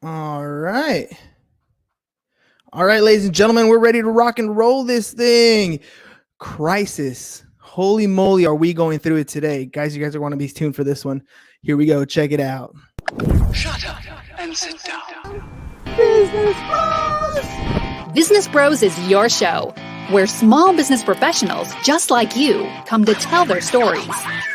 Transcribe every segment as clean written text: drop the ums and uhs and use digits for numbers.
All right. All right, ladies and gentlemen, we're ready to rock and roll this thing. Crisis. Holy moly, are we going through it today? Guys, you guys are going to be tuned for this one. Here we go. Check it out. Shut up and sit down. Business Bros is your show, where small business professionals just like you come to tell their stories.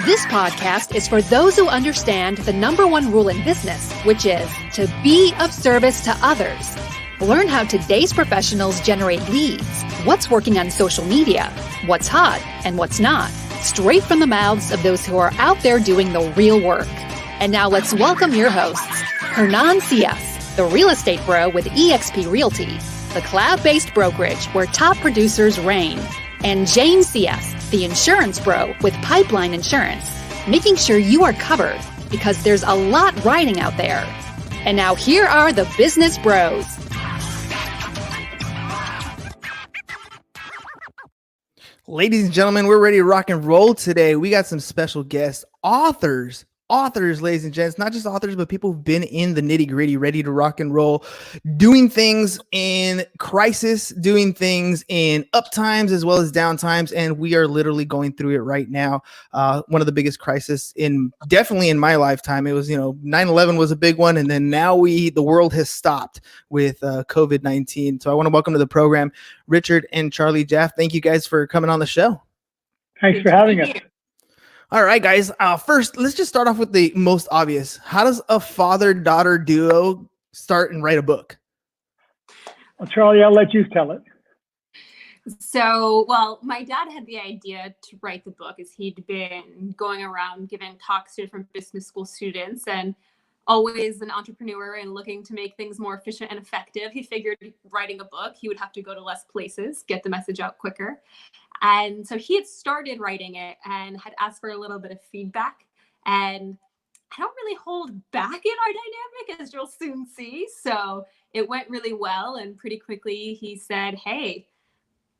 This podcast is for those who understand the number one rule in business, which is to be of service to others. Learn how today's professionals generate leads, what's working on social media, what's hot and what's not, straight from the mouths of those who are out there doing the real work. And now let's welcome your hosts, Hernan CS, the real estate bro with eXp Realty, the cloud-based brokerage where top producers reign, and James CS, the insurance bro with Pipeline Insurance, making sure you are covered because there's a lot riding out there. And now here are the business bros. Ladies and gentlemen, we're ready to rock and roll today. We got some special guests, authors, ladies and gents, not just authors, but people who've been in the nitty gritty, ready to rock and roll, doing things in crisis, doing things in up times as well as down times. And we are literally going through it right now. One of the biggest crises definitely in my lifetime. It was, 9/11 was a big one. And then now the world has stopped with COVID-19. So I want to welcome to the program, Richard and Charly Jaffe. Thank you guys for coming on the show. Thanks for having us. All right, guys. First, let's just start off with the most obvious. How does a father-daughter duo start and write a book? Well, Charly, I'll let you tell it. So, my dad had the idea to write the book as he'd been going around giving talks to different business school students and always an entrepreneur and looking to make things more efficient and effective. He figured writing a book, he would have to go to less places, get the message out quicker. And so he had started writing it and had asked for a little bit of feedback. And I don't really hold back in our dynamic, as you'll soon see. So it went really well. And pretty quickly he said, hey,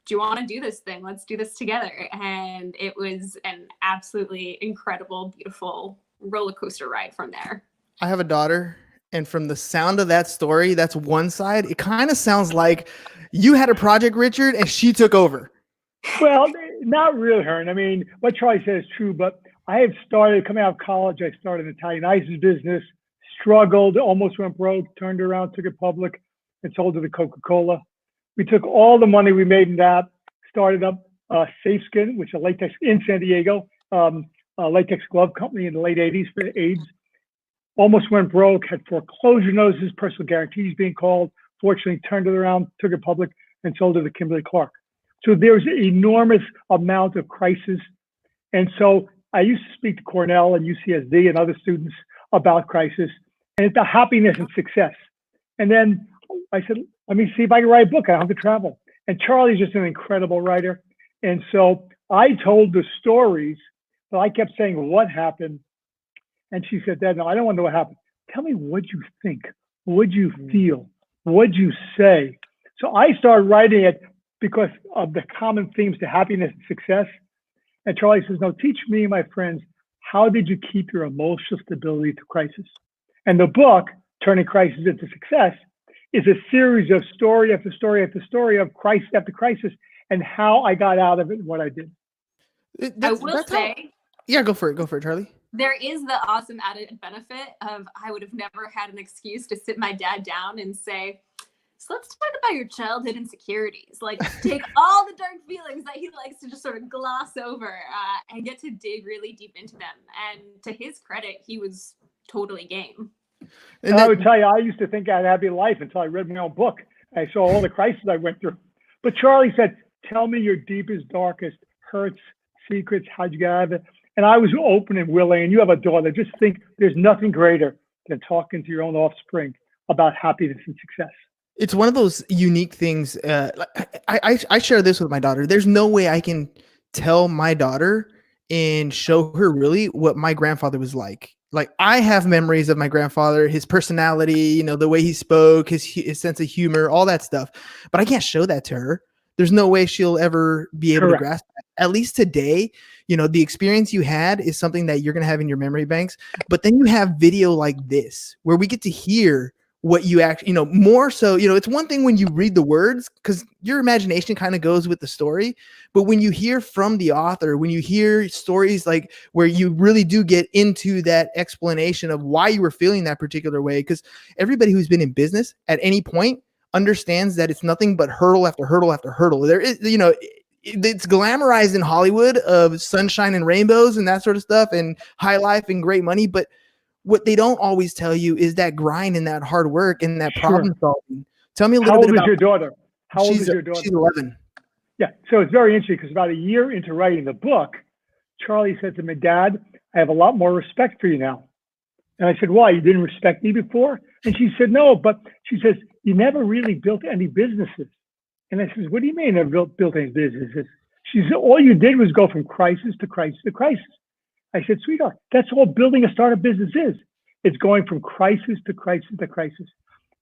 do you want to do this thing? Let's do this together. And it was an absolutely incredible, beautiful roller coaster ride from there. I have a daughter, and from the sound of that story, that's one side. It kind of sounds like you had a project, Richard, and she took over. Well, not really, Hearn. I mean, what Charly said is true, but I had started coming out of college. I started an Italian ice business, struggled, almost went broke, turned around, took it public, and sold it to Coca-Cola. We took all the money we made in that, started up Safe Skin, which is a latex in San Diego, a latex glove company in the late 80s for AIDS. Almost went broke, had foreclosure notices, personal guarantees being called. Fortunately, turned it around, took it public, and sold it to Kimberly-Clark. So there's an enormous amount of crisis. And so I used to speak to Cornell and UCSD and other students about crisis, and it's the happiness and success. And then I said, let me see if I can write a book. I don't have to travel. And Charly's just an incredible writer. And so I told the stories, but I kept saying, what happened? And she said, Dad, no, I don't want to know what happened. Tell me what you think. What you feel? What you say? So I started writing it because of the common themes to happiness and success. And Charly says, no, teach me and my friends, how did you keep your emotional stability through crisis? And the book, Turning Crisis into Success, is a series of story after story after story of crisis after crisis and how I got out of it and what I did. I will say, yeah, go for it, Charly. There is the awesome added benefit of I would have never had an excuse to sit my dad down and say, so let's talk about your childhood insecurities. Like, take all the dark feelings that he likes to just sort of gloss over and get to dig really deep into them. And to his credit, he was totally game. And I would tell you, I used to think I had a happy life until I read my own book. I saw all the crises I went through. But Charly said, tell me your deepest, darkest hurts, secrets, how'd you get out of it? And I was open and willing, and you have a daughter. Just think there's nothing greater than talking to your own offspring about happiness and success. It's one of those unique things. I share this with my daughter. There's no way I can tell my daughter and show her really what my grandfather was like. Like, I have memories of my grandfather, his personality, the way he spoke, his sense of humor, all that stuff. But I can't show that to her. There's no way she'll ever be able to grasp that. At least today, the experience you had is something that you're going to have in your memory banks. But then you have video like this, where we get to hear what you actually, more so, it's one thing when you read the words because your imagination kind of goes with the story. But when you hear from the author, when you hear stories like where you really do get into that explanation of why you were feeling that particular way, because everybody who's been in business at any point understands that it's nothing but hurdle after hurdle after hurdle. There is, it's glamorized in Hollywood of sunshine and rainbows and that sort of stuff and high life and great money. But what they don't always tell you is that grind and that hard work and that problem solving. Tell me a little bit about. How old is your daughter? How old is your daughter? She's 11. Yeah. So it's very interesting because about a year into writing the book, Charly said to me, "Dad, I have a lot more respect for you now." And I said, "Why? You didn't respect me before?" And she said, "No, but," she says, "you never really built any businesses." And I said, "What do you mean I built any businesses?" She said, "All you did was go from crisis to crisis to crisis." I said, "Sweetheart, that's all building a startup business is. It's going from crisis to crisis to crisis."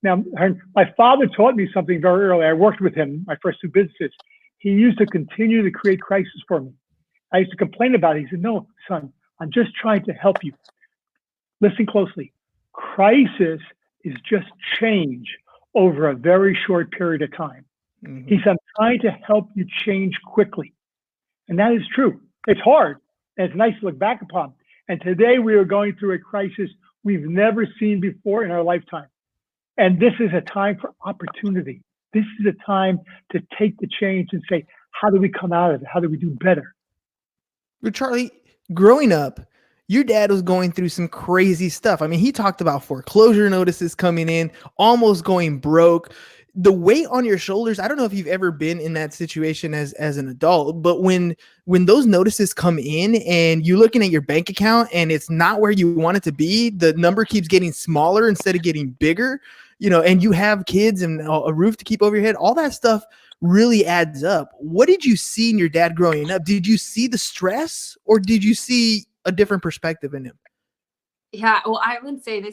Now, my father taught me something very early. I worked with him, my first two businesses. He used to continue to create crisis for me. I used to complain about it. He said, "No, son, I'm just trying to help you. Listen closely. Crisis is just change over a very short period of time." Mm-hmm. He said, "I'm trying to help you change quickly." And that is true. It's hard. And it's nice to look back upon. And today we are going through a crisis we've never seen before in our lifetime. And this is a time for opportunity. This is a time to take the change and say, how do we come out of it? How do we do better? But Charly, growing up, your dad was going through some crazy stuff. I mean, he talked about foreclosure notices coming in, almost going broke. The weight on your shoulders, I don't know if you've ever been in that situation as an adult, but when those notices come in and you're looking at your bank account and it's not where you want it to be, the number keeps getting smaller instead of getting bigger, and you have kids and a roof to keep over your head, all that stuff really adds up. What did you see in your dad growing up? Did you see the stress or did you see a different perspective in him? Yeah, well, I would say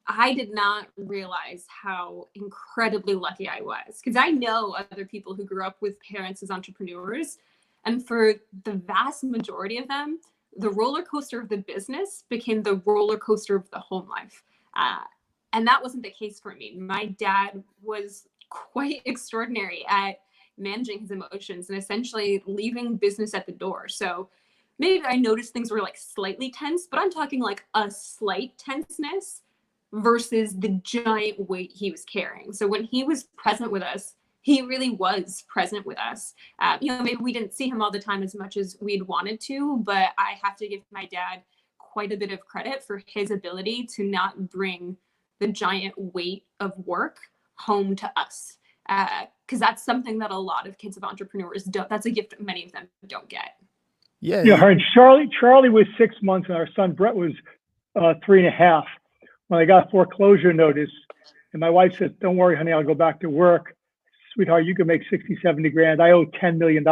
I did not realize how incredibly lucky I was because I know other people who grew up with parents as entrepreneurs. And for the vast majority of them, the roller coaster of the business became the roller coaster of the home life. And that wasn't the case for me. My dad was quite extraordinary at managing his emotions and essentially leaving business at the door. So maybe I noticed things were like slightly tense, but I'm talking like a slight tenseness versus the giant weight he was carrying. So when he was present with us, he really was present with us. Maybe we didn't see him all the time as much as we'd wanted to, but I have to give my dad quite a bit of credit for his ability to not bring the giant weight of work home to us. Because that's something that a lot of kids of entrepreneurs don't. That's a gift that many of them don't get. Yeah. Her and Charly was 6 months and our son Brett was 3.5 when I got foreclosure notice. And my wife said, "Don't worry, honey, I'll go back to work. Sweetheart, you can make 60, 70 grand. I owe $10 million.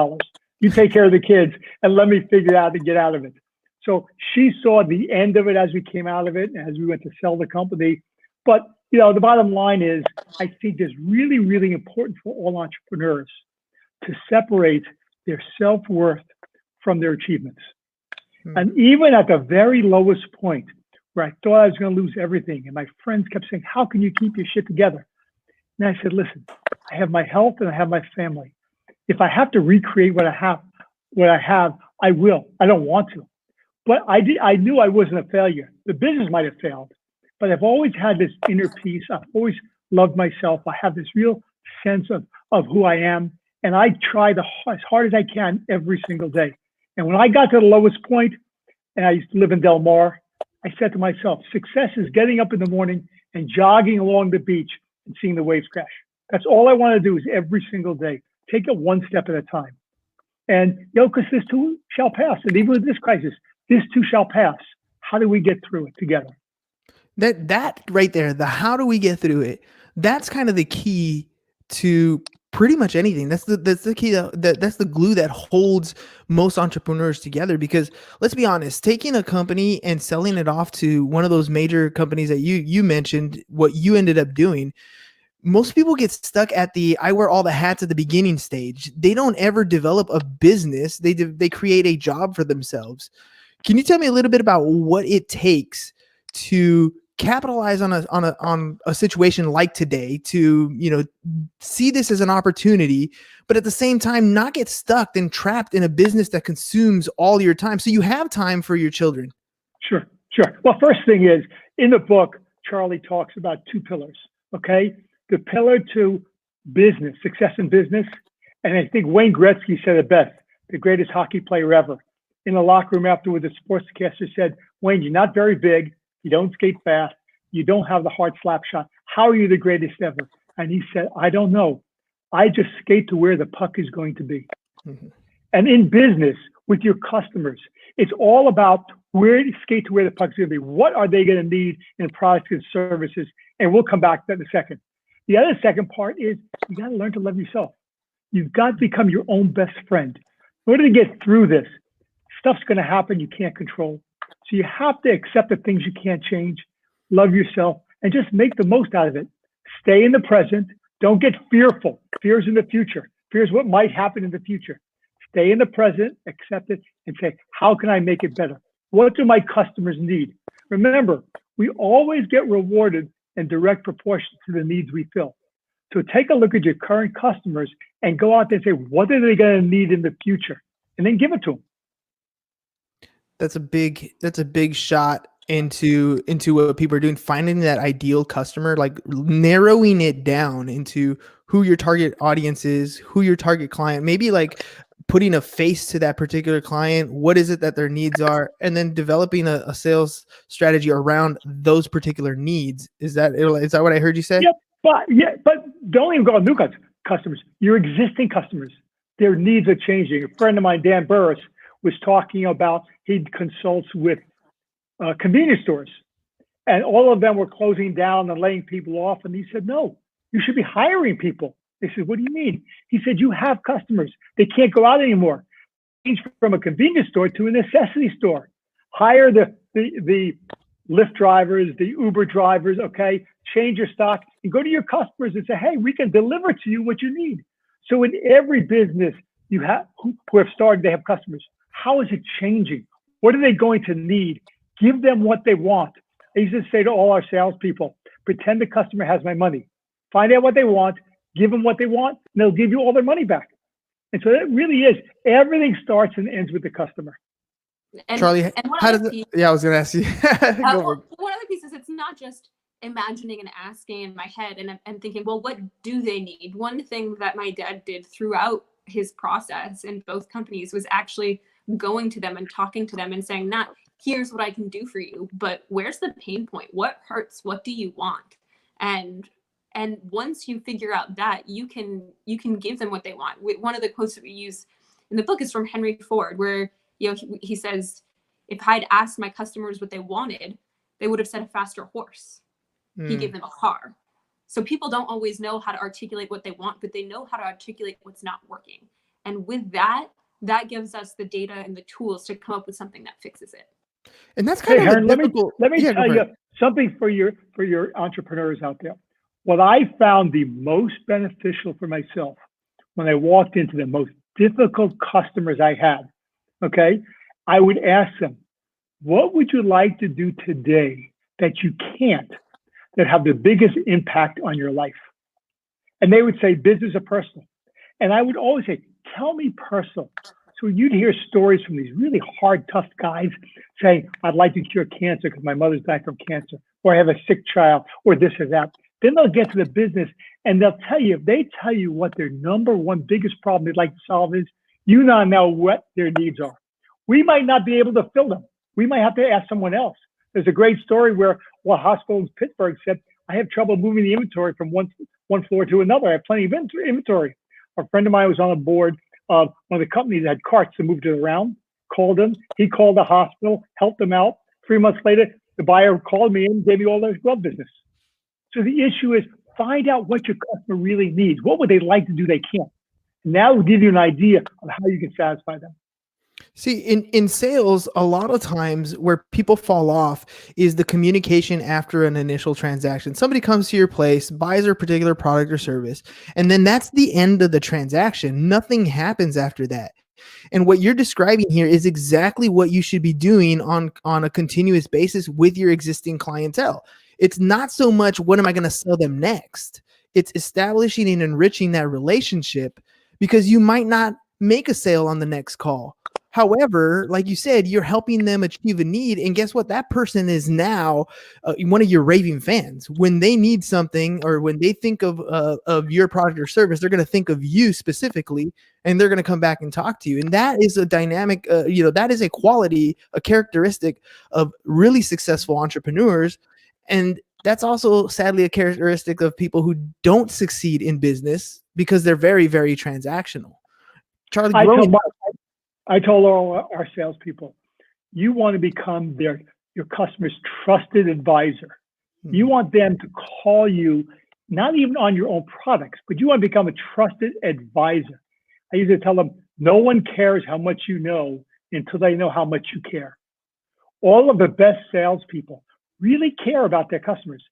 You take care of the kids and let me figure out to get out of it." So she saw the end of it as we came out of it, as we went to sell the company. But, the bottom line is, I think it's really, really important for all entrepreneurs to separate their self-worth from their achievements. And even at the very lowest point where I thought I was going to lose everything, and my friends kept saying, "How can you keep your shit together?" And I said, "Listen, I have my health and I have my family. If I have to recreate what I have, I will. I don't want to. But I knew I wasn't a failure. The business might have failed, but I've always had this inner peace. I've always loved myself. I have this real sense of who I am. And I try as hard as I can every single day. And when I got to the lowest point, and I used to live in Del Mar, I said to myself, success is getting up in the morning and jogging along the beach and seeing the waves crash. That's all I want to do is every single day, take it one step at a time. And, because this too shall pass. And even with this crisis, this too shall pass. How do we get through it together? That right there, the how do we get through it? That's kind of the key to pretty much anything. That's the key that's the glue that holds most entrepreneurs together. Because let's be honest, taking a company and selling it off to one of those major companies that you mentioned, what you ended up doing, most people get stuck at the I wear all the hats at the beginning stage. They don't ever develop a business. They create a job for themselves. Can you tell me a little bit about what it takes to capitalize on a situation like today to, you know, see this as an opportunity, but at the same time not get stuck and trapped in a business that consumes all your time, so you have time for your children? Sure. Well, first thing is, in the book, Charlie talks about two pillars, okay? The pillar to business, success in business, and I think Wayne Gretzky said it best, the greatest hockey player ever. In the locker room afterward, the sportscaster said, Wayne, you're not very big, you don't skate fast, you don't have the hard slap shot. How are you the greatest ever? And he said, I don't know. I just skate to where the puck is going to be. Mm-hmm. And in business, with your customers, it's all about where you skate to where the puck is going to be. What are they going to need in products and services? And we'll come back to that in a second. The other second part is you got to learn to love yourself. You've got to become your own best friend. In order to get through this, stuff's going to happen you can't control. So you have to accept the things you can't change, love yourself, and just make the most out of it. Stay in the present. Don't get fearful. Fear's in the future. Fear's what might happen in the future. Stay in the present, accept it, and say, how can I make it better? What do my customers need? Remember, we always get rewarded in direct proportion to the needs we fill. So take a look at your current customers and go out there and say, what are they going to need in the future? And then give it to them. That's a big shot into what people are doing, finding that ideal customer, like narrowing it down into who your target audience is, who your target client, maybe like putting a face to that particular client. What is it that their needs are? And then developing a sales strategy around those particular needs. Is that what I heard you say? Yep. But don't even go on new customers. Your existing customers, their needs are changing. A friend of mine, Dan Burris, was talking about he consults with convenience stores, and all of them were closing down and laying people off. And he said, no, you should be hiring people. They said, what do you mean? He said, you have customers. They can't go out anymore. Change from a convenience store to a necessity store. Hire the Lyft drivers, the Uber drivers, okay? Change your stock and go to your customers and say, hey, we can deliver to you what you need. So in every business you have who have started, they have customers. How is it changing? What are they going to need? Give them what they want. I used to say to all our salespeople, pretend the customer has my money. Find out what they want, give them what they want, and they'll give you all their money back. And so that really is, everything starts and ends with the customer. And, Charlie, and how does it? Yeah, I was going to ask you. One other piece is it's not just imagining and asking in my head and thinking, well, what do they need? One thing that my dad did throughout his process in both companies was actually going to them and talking to them and saying, not here's what I can do for you, but where's the pain point? What hurts? What do you want? And once you figure out that, you can give them what they want. One of the quotes that we use in the book is from Henry Ford, where he says, if I'd asked my customers what they wanted, they would have said a faster horse. He gave them a car. So people don't always know how to articulate what they want, but they know how to articulate what's not working. And with that gives us the data and the tools to come up with something that fixes it. And that's kind of Aaron, difficult. Let me tell you something for your entrepreneurs out there. What I found the most beneficial for myself when I walked into the most difficult customers I had, okay, I would ask them, what would you like to do today that you can't, that have the biggest impact on your life? And they would say business or personal. And I would always say, tell me personal. So you'd hear stories from these really hard, tough guys saying, I'd like to cure cancer because my mother's died from cancer, or I have a sick child, or this or that. Then they'll get to the business and they'll tell you, if they tell you what their number one biggest problem they'd like to solve is, you now know what their needs are. We might not be able to fill them. We might have to ask someone else. There's a great story where a hospital in Pittsburgh said, I have trouble moving the inventory from one floor to another. I have plenty of inventory. A friend of mine was on a board of one of the companies that had carts to move it around, called him. He called the hospital, helped them out. 3 months later, the buyer called me and gave me all their glove business. So the issue is find out what your customer really needs. What would they like to do they can't? Now we'll give you an idea of how you can satisfy them. See, in sales, a lot of times where people fall off is the communication after an initial transaction. Somebody comes to your place, buys a particular product or service, and then that's the end of the transaction. Nothing happens after that. And what you're describing here is exactly what you should be doing on a continuous basis with your existing clientele. It's not so much what am I going to sell them next. It's establishing and enriching that relationship, because you might not make a sale on the next call. However, like you said, you're helping them achieve a need. And guess what? That person is now one of your raving fans. When they need something, or when they think of your product or service, they're going to think of you specifically, and they're going to come back and talk to you. And that is a dynamic, that is a quality, a characteristic of really successful entrepreneurs. And that's also sadly a characteristic of people who don't succeed in business, because they're very, very transactional. Charlie, I told all our salespeople, you want to become your customer's trusted advisor. You want them to call you, not even on your own products, but you want to become a trusted advisor. I usually tell them, no one cares how much you know until they know how much you care. All of the best salespeople really care about their customers.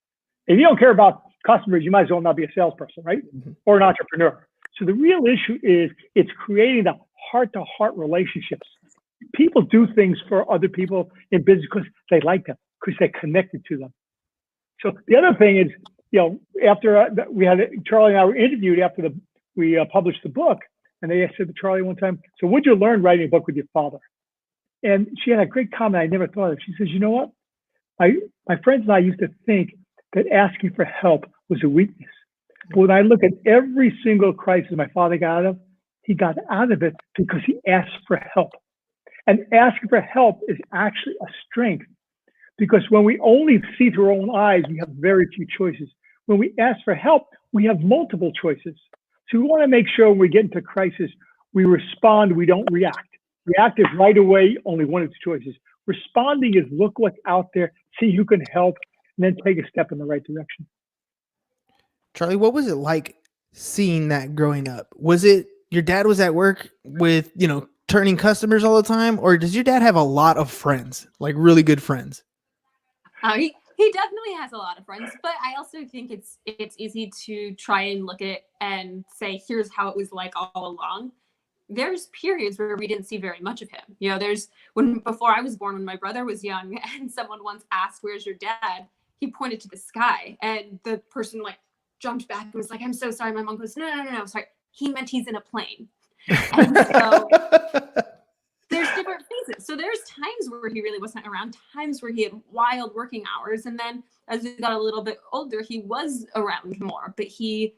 If you don't care about customers, you might as well not be a salesperson, right? Or an entrepreneur. So the real issue is it's creating the heart-to-heart relationships. People do things for other people in business because they like them, because they're connected to them. So the other thing is, after Charlie and I were interviewed after we published the book, and they said to Charlie one time, so what'd you learn writing a book with your father? And she had a great comment I never thought of. She says, you know what? My friends and I used to think that asking for help was a weakness. But when I look at every single crisis my father got out of, he got out of it because he asked for help. And asking for help is actually a strength, because when we only see through our own eyes, we have very few choices. When we ask for help, we have multiple choices. So we want to make sure when we get into crisis, we respond, we don't react. React is right away, only one of its choices. Responding is look what's out there, see who can help, and then take a step in the right direction. Charlie, what was it like seeing that growing up? Was it your dad was at work with, turning customers all the time, or does your dad have a lot of friends, like really good friends? He definitely has a lot of friends, but I also think it's easy to try and look at it and say, here's how it was like all along. There's periods where we didn't see very much of him. Before I was born, when my brother was young and someone once asked, where's your dad? He pointed to the sky, and the person jumped back and was like, I'm so sorry. My mom goes, no, sorry. He meant he's in a plane. And so there's different phases. So there's times where he really wasn't around, times where he had wild working hours. And then as we got a little bit older, he was around more, but he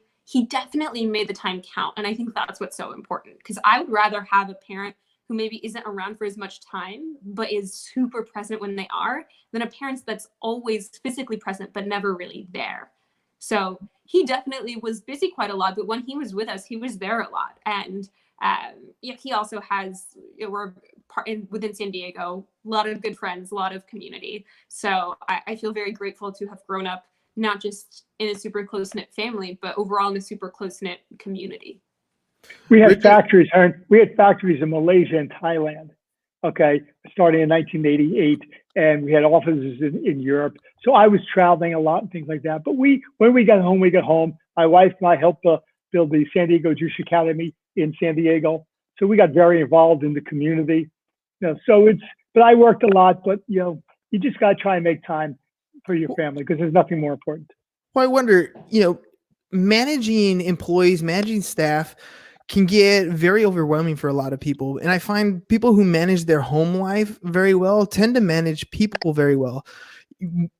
definitely made the time count. And I think that's what's so important, because I would rather have a parent who maybe isn't around for as much time, but is super present when they are, than a parent that's always physically present, but never really there. So he definitely was busy quite a lot, but when he was with us, he was there a lot. And he also has, we're within San Diego, a lot of good friends, a lot of community. So I feel very grateful to have grown up, not just in a super close-knit family, but overall in a super close-knit community. We had factories in Malaysia and Thailand, starting in 1988, and we had offices in Europe. So I was traveling a lot and things like that. But when we got home, my wife and I helped build the San Diego Jewish Academy in San Diego. So we got very involved in the community. But I worked a lot, but you just got to try and make time for your family, because there's nothing more important. Well, I wonder, managing employees, managing staff can get very overwhelming for a lot of people. And I find people who manage their home life very well tend to manage people very well.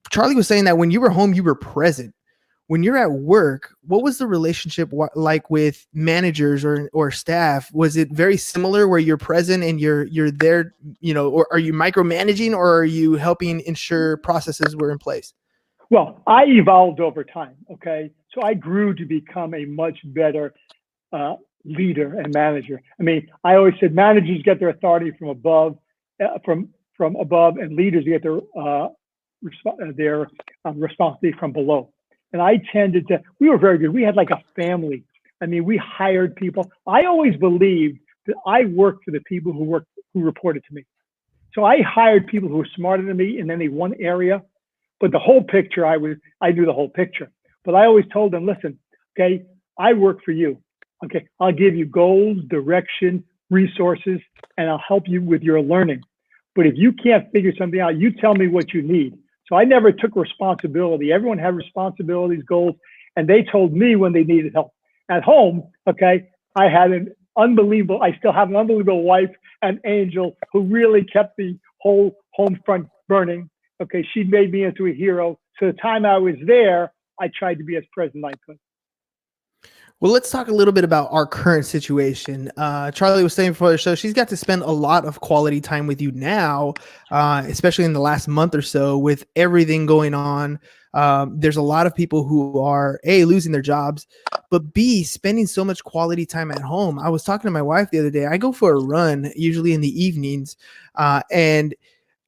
Charlie was saying that when you were home, you were present. When you're at work, what was the relationship like with managers or staff? Was it very similar, where you're present and you're there, or are you micromanaging, or are you helping ensure processes were in place? Well, I evolved over time. So I grew to become a much better leader and manager. I always said managers get their authority from above, and leaders get their responsibility from below. And I tended to, we were very good. We had like a family. We hired people. I always believed that I worked for the people who reported to me. So I hired people who were smarter than me in any one area, but the whole picture, I knew the whole picture. But I always told them, listen, I work for you. I'll give you goals, direction, resources, and I'll help you with your learning. But if you can't figure something out, you tell me what you need. So I never took responsibility. Everyone had responsibilities, goals, and they told me when they needed help. At home, okay, I still have an unbelievable wife, an angel who really kept the whole home front burning. Okay, she made me into a hero. So the time I was there, I tried to be as present as I could. Well, let's talk a little bit about our current situation. Charlie was saying before the show, she's got to spend a lot of quality time with you now, especially in the last month or so with everything going on. There's a lot of people who are A, losing their jobs, but B, spending so much quality time at home. I was talking to my wife the other day. I go for a run, usually in the evenings, and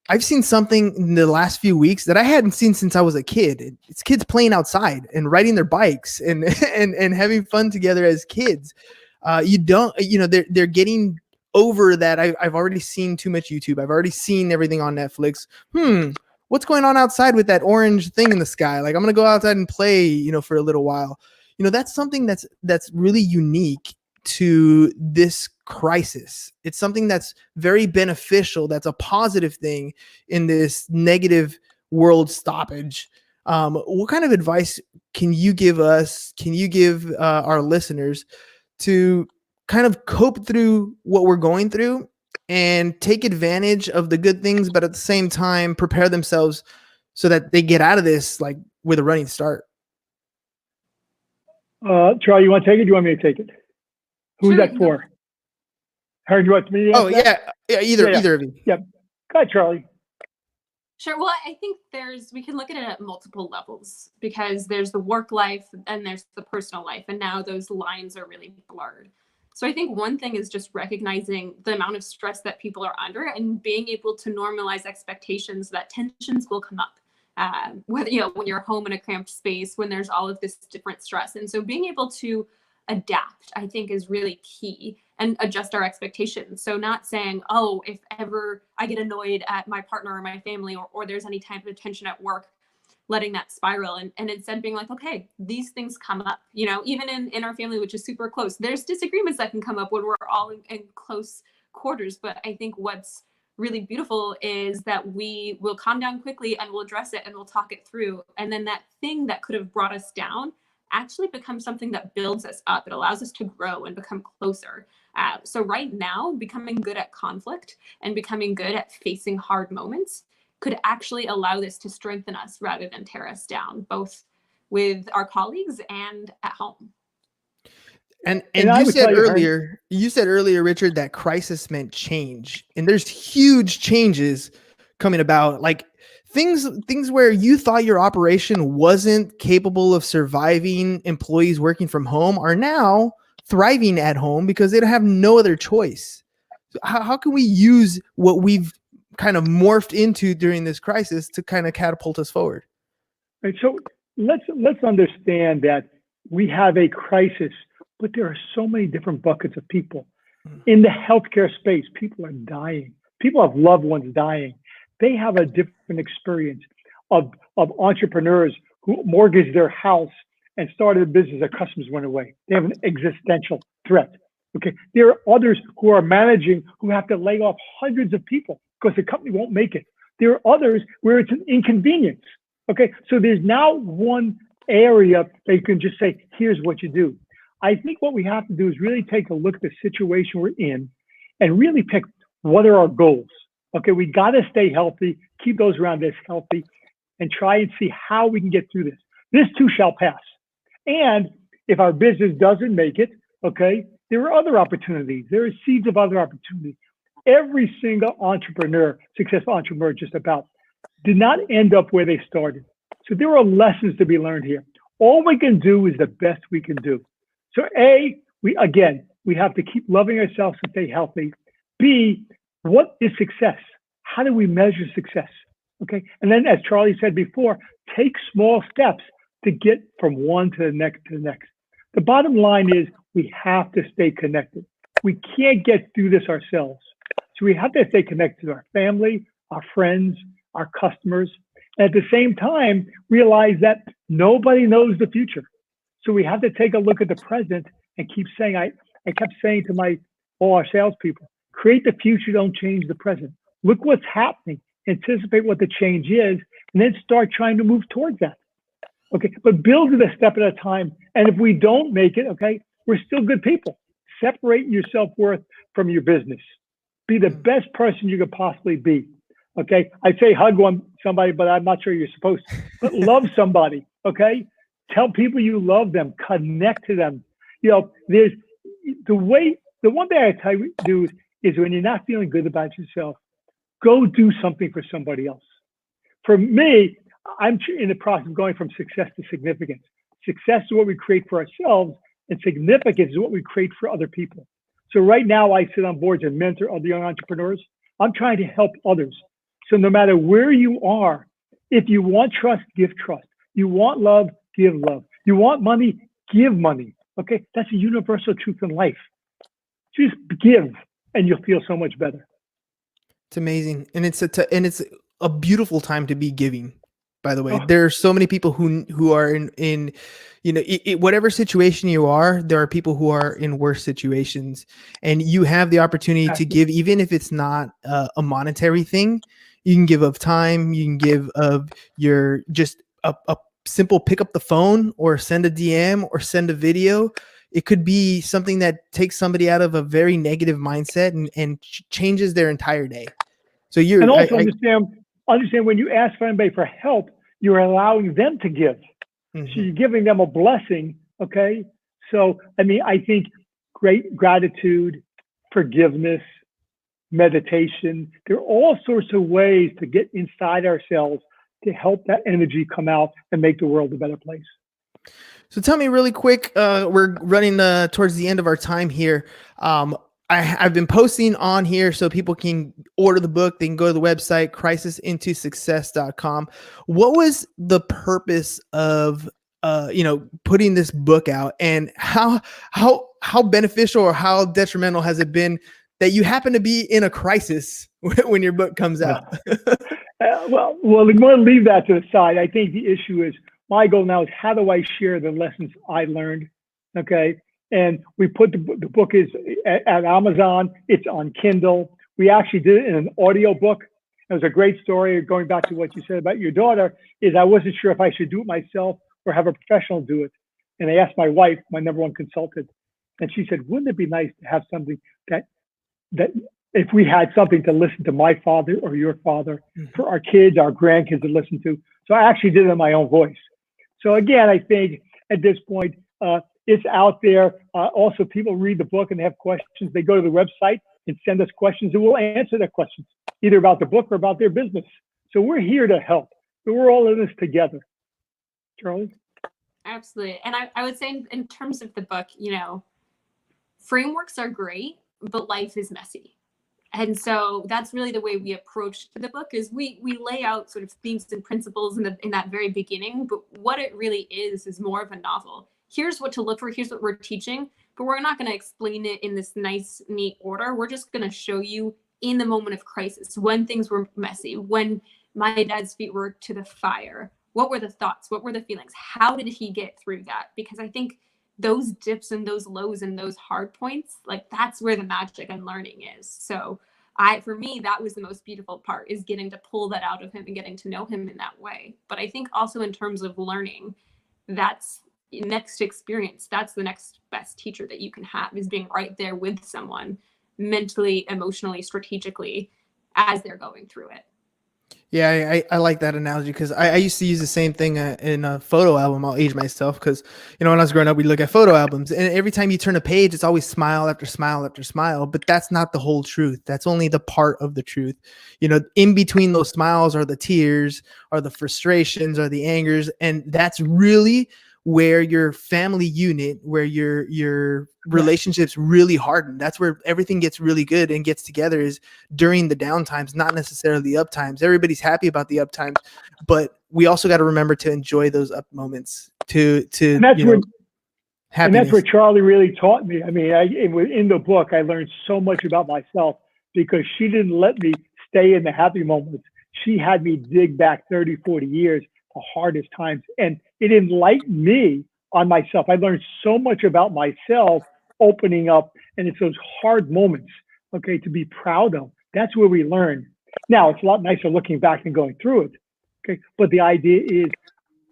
I've seen something in the last few weeks that I hadn't seen since I was a kid. It's kids playing outside and riding their bikes and and having fun together as kids. They're getting over that. I've already seen too much YouTube. I've already seen everything on Netflix. What's going on outside with that orange thing in the sky? Like, I'm gonna go outside and play, for a little while. That's something that's really unique to this crisis. It's something that's very beneficial. That's a positive thing in this negative world stoppage. What kind of advice can you give us? Can you give our listeners to kind of cope through what we're going through and take advantage of the good things, but at the same time prepare themselves so that they get out of this like with a running start? Charlie, you want to take it? Do you want me to take it? Who's Sure, that for? Heard you want me to answer that? Either of you. Yeah. Go ahead, Charlie. Sure. Well, I think we can look at it at multiple levels, because there's the work life and there's the personal life. And now those lines are really blurred. So I think one thing is just recognizing the amount of stress that people are under and being able to normalize expectations that tensions will come up. Whether, when you're home in a cramped space, when there's all of this different stress. And so being able to adapt, I think, is really key, and adjust our expectations. So not saying, oh, if ever I get annoyed at my partner or my family, or there's any type of tension at work, letting that spiral, and instead being like, okay, these things come up, even in our family, which is super close, there's disagreements that can come up when we're all in close quarters. But I think what's really beautiful is that we will calm down quickly and we'll address it and we'll talk it through. And then that thing that could have brought us down actually becomes something that builds us up. It allows us to grow and become closer. So right now, becoming good at conflict and becoming good at facing hard moments could actually allow this to strengthen us rather than tear us down, both with our colleagues and at home. And you said earlier, Richard, that crisis meant change, and there's huge changes coming about. Like things where you thought your operation wasn't capable of surviving employees working from home are now thriving at home because they have no other choice. So how can we use what we've kind of morphed into during this crisis to kind of catapult us forward? Right. So let's understand that we have a crisis, but there are so many different buckets of people. In the healthcare space, people are dying. People have loved ones dying. They have a different experience of entrepreneurs who mortgaged their house and started a business. Their customers went away. They have an existential threat. Okay. There are others who are managing who have to lay off hundreds of people because the company won't make it. There are others where it's an inconvenience. Okay. So there's now one area that you can just say, here's what you do. I think what we have to do is really take a look at the situation we're in and really pick what are our goals. Okay, we got to stay healthy, keep those around us healthy, and try and see how we can get through this. This too shall pass. And if our business doesn't make it, okay, there are other opportunities. There are seeds of other opportunities. Every single entrepreneur, successful entrepreneur just about, did not end up where they started. So there are lessons to be learned here. All we can do is the best we can do. So A, we have to keep loving ourselves and stay healthy. B, what is success? How do we measure success? Okay. And then, as Charlie said before, take small steps to get from one to the next to the next. The bottom line is we have to stay connected. We can't get through this ourselves. So we have to stay connected to our family, our friends, our customers, and at the same time, realize that nobody knows the future. So we have to take a look at the present and keep saying, I kept saying to all our salespeople, create the future, don't change the present. Look what's happening, anticipate what the change is, and then start trying to move towards that. Okay, but build it a step at a time. And if we don't make it, okay, we're still good people. Separate your self-worth from your business. Be the best person you could possibly be. Okay, I say hug somebody, but I'm not sure you're supposed to. But love somebody. Okay, tell people you love them. Connect to them. You know, there's the one thing I tell you to do is when you're not feeling good about yourself, go do something for somebody else. For me, I'm in the process of going from success to significance. Success is what we create for ourselves, and significance is what we create for other people. So right now, I sit on boards and mentor other young entrepreneurs. I'm trying to help others. So no matter where you are, if you want trust, give trust. You want love, give love. You want money, give money. Okay, that's a universal truth in life. Just give, and you'll feel so much better. It's amazing, and it's a beautiful time to be giving. By the way, there are so many people who are in you know, whatever situation you are, there are people who are in worse situations, and you have the opportunity to give, even if it's not a monetary thing. You can give of time. You can give of your just a simple pick up the phone or send a DM or send a video. It could be something that takes somebody out of a very negative mindset and changes their entire day. So you're and also understand when you ask for anybody for help, you're allowing them to give. Mm-hmm. So you're giving them a blessing. Okay. So, I mean, I think great gratitude, forgiveness, meditation, there are all sorts of ways to get inside ourselves to help that energy come out and make the world a better place. So tell me really quick, we're running towards the end of our time here. I've been posting on here so people can order the book. They can go to the website, crisisintosuccess.com. What was the purpose of, putting this book out, and how beneficial or how detrimental has it been that you happen to be in a crisis when your book comes out? Well, I'm going to leave that to the side. I think the issue is, my goal now is how do I share the lessons I learned? Okay. And we put the book is at Amazon. It's on Kindle. We actually did it in an audio book. It was a great story. Going back to what you said about your daughter, is I wasn't sure if I should do it myself or have a professional do it. And I asked my wife, my number one consultant, and she said, wouldn't it be nice to have something that if we had something to listen to my father or your father, for our kids, our grandkids to listen to. So I actually did it in my own voice. So again, I think at this point, it's out there. Also, people read the book and they have questions. They go to the website and send us questions, and we'll answer their questions, either about the book or about their business. So we're here to help. So we're all in this together. Charly? Absolutely. And I would say in terms of the book, frameworks are great, but life is messy. And so that's really the way we approach the book, is we lay out sort of themes and principles in that very beginning, but what it really is more of a novel. Here's what to look for, here's what we're teaching, but we're not going to explain it in this nice, neat order. We're just going to show you in the moment of crisis, when things were messy, when my dad's feet were to the fire, what were the thoughts, what were the feelings, how did he get through that? Because I think those dips and those lows and those hard points, like that's where the magic and learning is. So for me, that was the most beautiful part, is getting to pull that out of him and getting to know him in that way. But I think also in terms of learning, that's next experience. That's the next best teacher that you can have, is being right there with someone mentally, emotionally, strategically as they're going through it. Yeah, I like that analogy, because I used to use the same thing in a photo album. I'll age myself, because when I was growing up, we look at photo albums, and every time you turn a page, it's always smile after smile after smile. But that's not the whole truth. That's only the part of the truth. In between those smiles are the tears, are the frustrations, are the angers, and that's really where your family unit, where your relationships really harden. That's where everything gets really good and gets together, is during the down times, not necessarily the up times. Everybody's happy about the up times, but we also got to remember to enjoy those up moments to and that's happiness. And that's what Charly really taught me. I mean, in the book, I learned so much about myself, because she didn't let me stay in the happy moments. She had me dig back 30, 40 years, the hardest times. And it enlightened me on myself. I learned so much about myself opening up. And it's those hard moments, okay, to be proud of. That's where we learn. Now, it's a lot nicer looking back and going through it. Okay. But the idea is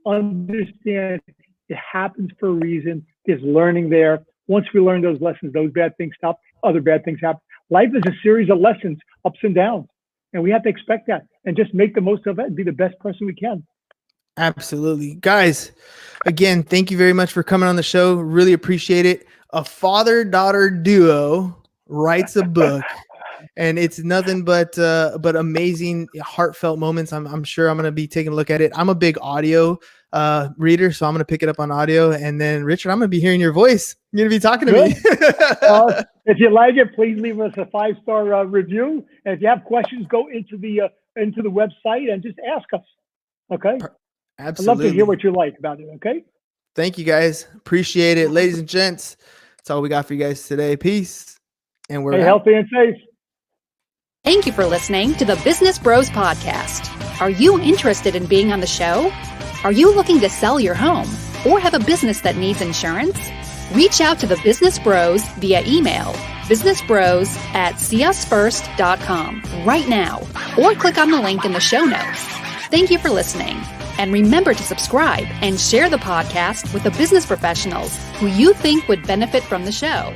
understand it happens for a reason. There's learning there. Once we learn those lessons, those bad things stop, other bad things happen. Life is a series of lessons, ups and downs. And we have to expect that and just make the most of it and be the best person we can. Absolutely. Guys, again, thank you very much for coming on the show. Really appreciate it. A father-daughter duo writes a book. And it's nothing but amazing, heartfelt moments. I'm sure I'm going to be taking a look at it. I'm a big audio reader, so I'm going to pick it up on audio. And then, Richard, I'm going to be hearing your voice. You're going to be talking to me. If you like it, please leave us a 5-star review. And if you have questions, go into the website and just ask us. Okay? Absolutely. I'd love to hear what you like about it. Okay? Thank you, guys. Appreciate it. Ladies and gents, that's all we got for you guys today. Peace. And we're Stay out. healthy and safe. Thank you for listening to the Business Bros Podcast. Are you interested in being on the show? Are you looking to sell your home or have a business that needs insurance? Reach out to the Business Bros via email, businessbros@seeusfirst.com right now, or click on the link in the show notes. Thank you for listening. And remember to subscribe and share the podcast with the business professionals who you think would benefit from the show.